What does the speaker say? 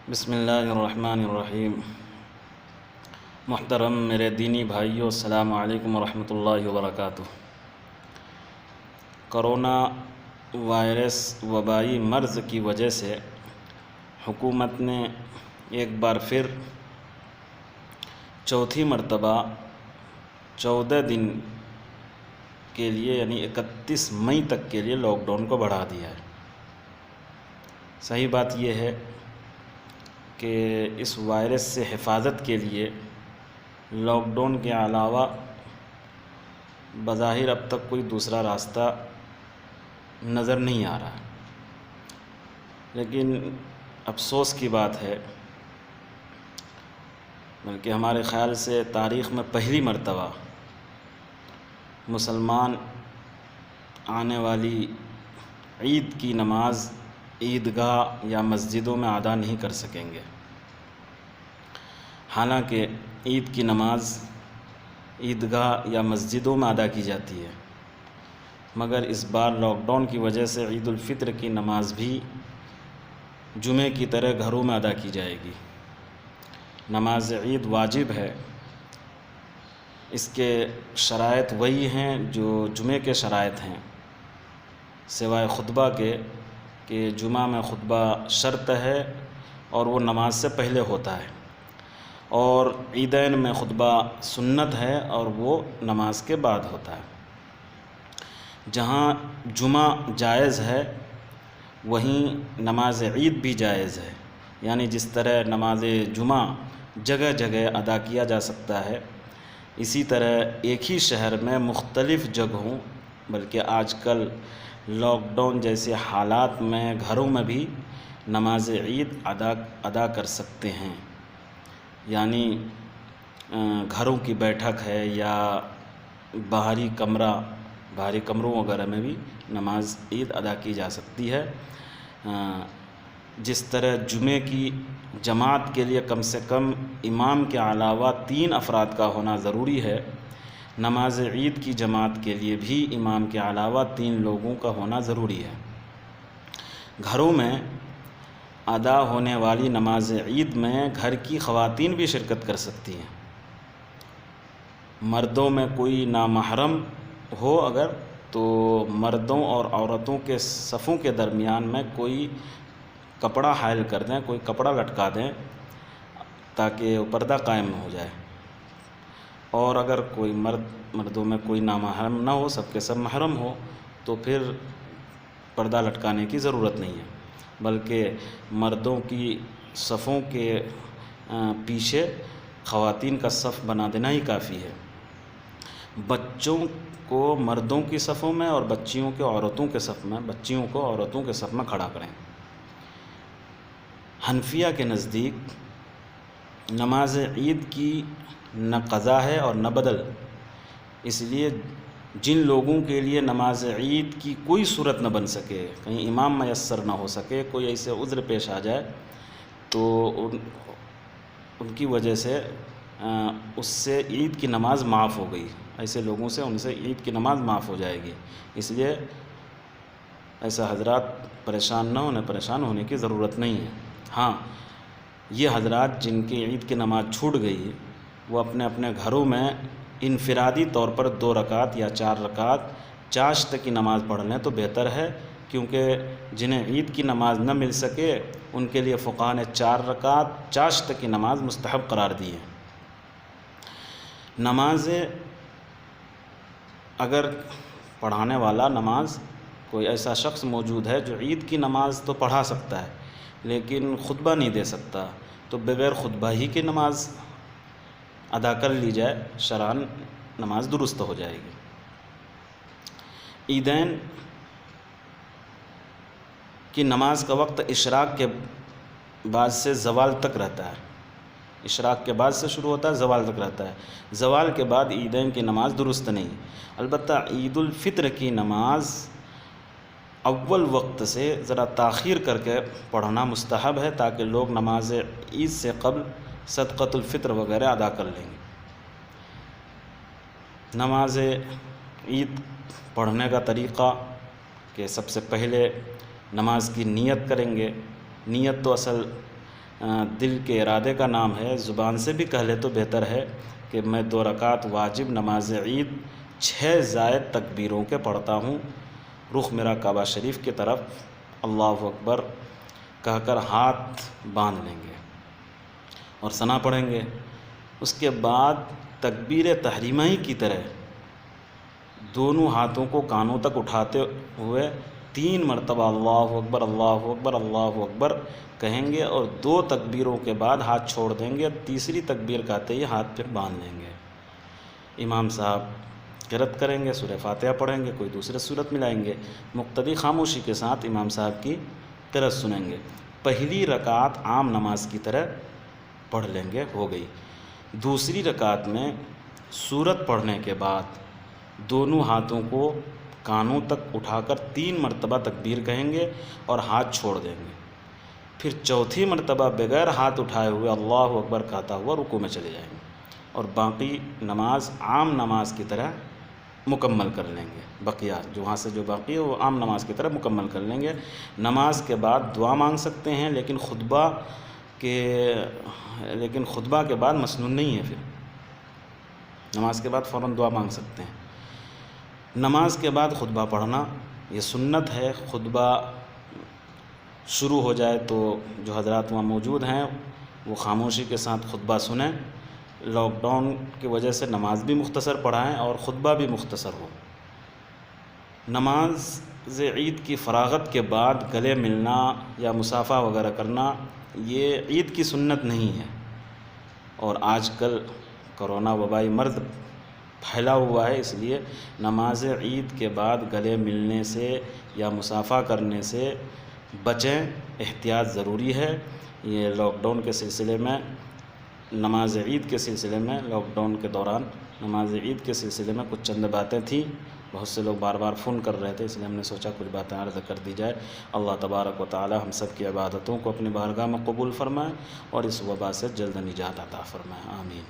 بسم اللہ الرحمن الرحیم۔ محترم میرے دینی بھائیوں، السلام علیکم ورحمۃ اللہ وبرکاتہ۔ کرونا وائرس وبائی مرض کی وجہ سے حکومت نے ایک بار پھر چوتھی مرتبہ 14 دن کے لیے یعنی 31 مئی تک کے لیے لاک ڈاؤن کو بڑھا دیا ہے۔ صحیح بات یہ ہے کہ اس وائرس سے حفاظت کے لیے لاک ڈاؤن کے علاوہ بظاہر اب تک کوئی دوسرا راستہ نظر نہیں آ رہا، لیکن افسوس کی بات ہے، بلکہ ہمارے خیال سے تاریخ میں پہلی مرتبہ مسلمان آنے والی عید کی نماز عیدگاہ یا مسجدوں میں ادا نہیں کر سکیں گے۔ حالانکہ عید کی نماز عیدگاہ یا مسجدوں میں ادا کی جاتی ہے، مگر اس بار لاک ڈاؤن کی وجہ سے عید الفطر کی نماز بھی جمعے کی طرح گھروں میں ادا کی جائے گی۔ نماز عید واجب ہے، اس کے شرائط وہی ہیں جو جمعے کے شرائط ہیں، سوائے خطبہ کے کہ جمعہ میں خطبہ شرط ہے اور وہ نماز سے پہلے ہوتا ہے، اور عیدین میں خطبہ سنت ہے اور وہ نماز کے بعد ہوتا ہے۔ جہاں جمعہ جائز ہے وہیں نماز عید بھی جائز ہے، یعنی جس طرح نماز جمعہ جگہ جگہ ادا کیا جا سکتا ہے، اسی طرح ایک ہی شہر میں مختلف جگہوں، بلکہ آج کل لاک ڈاؤن جیسے حالات میں گھروں میں بھی نماز عید ادا کر سکتے ہیں، یعنی گھروں کی بیٹھک ہے یا باہری کمروں وغیرہ میں بھی نماز عید ادا کی جا سکتی ہے۔ جس طرح جمعے کی جماعت کے لیے کم سے کم امام کے علاوہ 3 افراد کا ہونا ضروری ہے، نماز عید کی جماعت کے لیے بھی امام کے علاوہ 3 لوگوں کا ہونا ضروری ہے۔ گھروں میں ادا ہونے والی نماز عید میں گھر کی خواتین بھی شرکت کر سکتی ہیں۔ مردوں میں کوئی نامحرم ہو اگر تو مردوں اور عورتوں کے صفوں کے درمیان میں کوئی کپڑا حائل کر دیں، کوئی کپڑا لٹکا دیں تاکہ پردہ قائم ہو جائے، اور اگر کوئی مردوں میں کوئی نامحرم نہ ہو، سب کے سب محرم ہو، تو پھر پردہ لٹکانے کی ضرورت نہیں ہے، بلکہ مردوں کی صفوں کے پیچھے خواتین کا صف بنا دینا ہی کافی ہے۔ بچوں کو مردوں کی صفوں میں اور بچیوں کو عورتوں کے صف میں کھڑا کریں۔ حنفیہ کے نزدیک نماز عید کی نہ قضا ہے اور نہ بدل، اس لیے جن لوگوں کے لیے نماز عید کی کوئی صورت نہ بن سکے، کہیں امام میسر نہ ہو سکے، کوئی ایسے عذر پیش آ جائے، تو ان کی وجہ سے اس سے عید کی نماز معاف ہو گئی، ایسے لوگوں سے ان سے عید کی نماز معاف ہو جائے گی، اس لیے ایسا حضرات پریشان ہونے کی ضرورت نہیں ہے۔ ہاں، یہ حضرات جن کی عید کی نماز چھوٹ گئی وہ اپنے اپنے گھروں میں انفرادی طور پر 2 رکعت یا 4 رکعت چاشت کی نماز پڑھ لیں تو بہتر ہے، کیونکہ جنہیں عید کی نماز نہ مل سکے ان کے لیے فقہاء نے 4 رکعت چاشت کی نماز مستحب قرار دی ہے۔ نماز اگر پڑھانے والا نماز کوئی ایسا شخص موجود ہے جو عید کی نماز تو پڑھا سکتا ہے لیکن خطبہ نہیں دے سکتا، تو بغیر خطبہ ہی کی نماز ادا کر لی جائے، شرعاً نماز درست ہو جائے گی۔ عیدین کی نماز کا وقت اشراق کے بعد سے زوال تک رہتا ہے، اشراق کے بعد سے شروع ہوتا ہے، زوال تک رہتا ہے۔ زوال کے بعد عیدین کی نماز درست نہیں، البتہ عید الفطر کی نماز اول وقت سے ذرا تاخیر کر کے پڑھنا مستحب ہے تاکہ لوگ نماز عید سے قبل صدقۃ الفطر وغیرہ ادا کر لیں گے۔ نماز عید پڑھنے کا طریقہ کہ سب سے پہلے نماز کی نیت کریں گے۔ نیت تو اصل دل کے ارادے کا نام ہے، زبان سے بھی کہہ لے تو بہتر ہے کہ میں 2 رکعت واجب نماز عید 6 زائد تکبیروں کے پڑھتا ہوں، رخ میرا کعبہ شریف کی طرف اللہ اکبر کہہ کر ہاتھ باندھ لیں گے اور ثنا پڑھیں گے۔ اس کے بعد تکبیر تحریمہ ہی کی طرح دونوں ہاتھوں کو کانوں تک اٹھاتے ہوئے 3 مرتبہ اللہ اکبر اللہ اکبر اللہ اکبر کہیں گے، اور 2 تکبیروں کے بعد ہاتھ چھوڑ دیں گے، تیسری تکبیر کہتے ہی ہاتھ پھر باندھ لیں گے۔ امام صاحب قرأت کریں گے، سورہ فاتحہ پڑھیں گے، کوئی دوسرے سورت ملائیں گے، مقتدی خاموشی کے ساتھ امام صاحب کی قرأت سنیں گے۔ پہلی رکعت عام نماز کی طرح پڑھ لیں گے، ہو گئی۔ دوسری رکعت میں سورت پڑھنے کے بعد دونوں ہاتھوں کو کانوں تک اٹھا کر 3 مرتبہ تکبیر کہیں گے اور ہاتھ چھوڑ دیں گے، پھر چوتھی مرتبہ بغیر ہاتھ اٹھائے ہوئے اللہ اکبر کہتا ہوا رکوع میں چلے جائیں گے، اور باقی نماز عام نماز کی طرح مکمل کر لیں گے۔ بقیہ جو وہاں سے جو باقی ہے وہ عام نماز کی طرح مکمل کر لیں گے۔ نماز کے بعد دعا مانگ سکتے ہیں، لیکن خطبہ کے بعد مسنون نہیں ہے، پھر نماز کے بعد فوراً دعا مانگ سکتے ہیں۔ نماز کے بعد خطبہ پڑھنا یہ سنت ہے۔ خطبہ شروع ہو جائے تو جو حضرات وہاں موجود ہیں وہ خاموشی کے ساتھ خطبہ سنیں۔ لاک ڈاؤن کی وجہ سے نماز بھی مختصر پڑھائیں اور خطبہ بھی مختصر ہو۔ نماز عید کی فراغت کے بعد گلے ملنا یا مصافحہ وغیرہ کرنا یہ عید کی سنت نہیں ہے، اور آج کل کرونا وبائی مرض پھیلا ہوا ہے، اس لیے نماز عید کے بعد گلے ملنے سے یا مصافحہ کرنے سے بچیں، احتیاط ضروری ہے۔ یہ لاک ڈاؤن کے سلسلے میں نماز عید کے سلسلے میں لاک ڈاؤن کے دوران نماز عید کے سلسلے میں کچھ چند باتیں تھیں، بہت سے لوگ بار بار فون کر رہے تھے، اس لیے ہم نے سوچا کچھ باتیں عرض کر دی جائے۔ اللہ تبارک و تعالی ہم سب کی عبادتوں کو اپنی بارگاہ میں قبول فرمائے اور اس وبا سے جلد نجات عطا فرمائے، آمین۔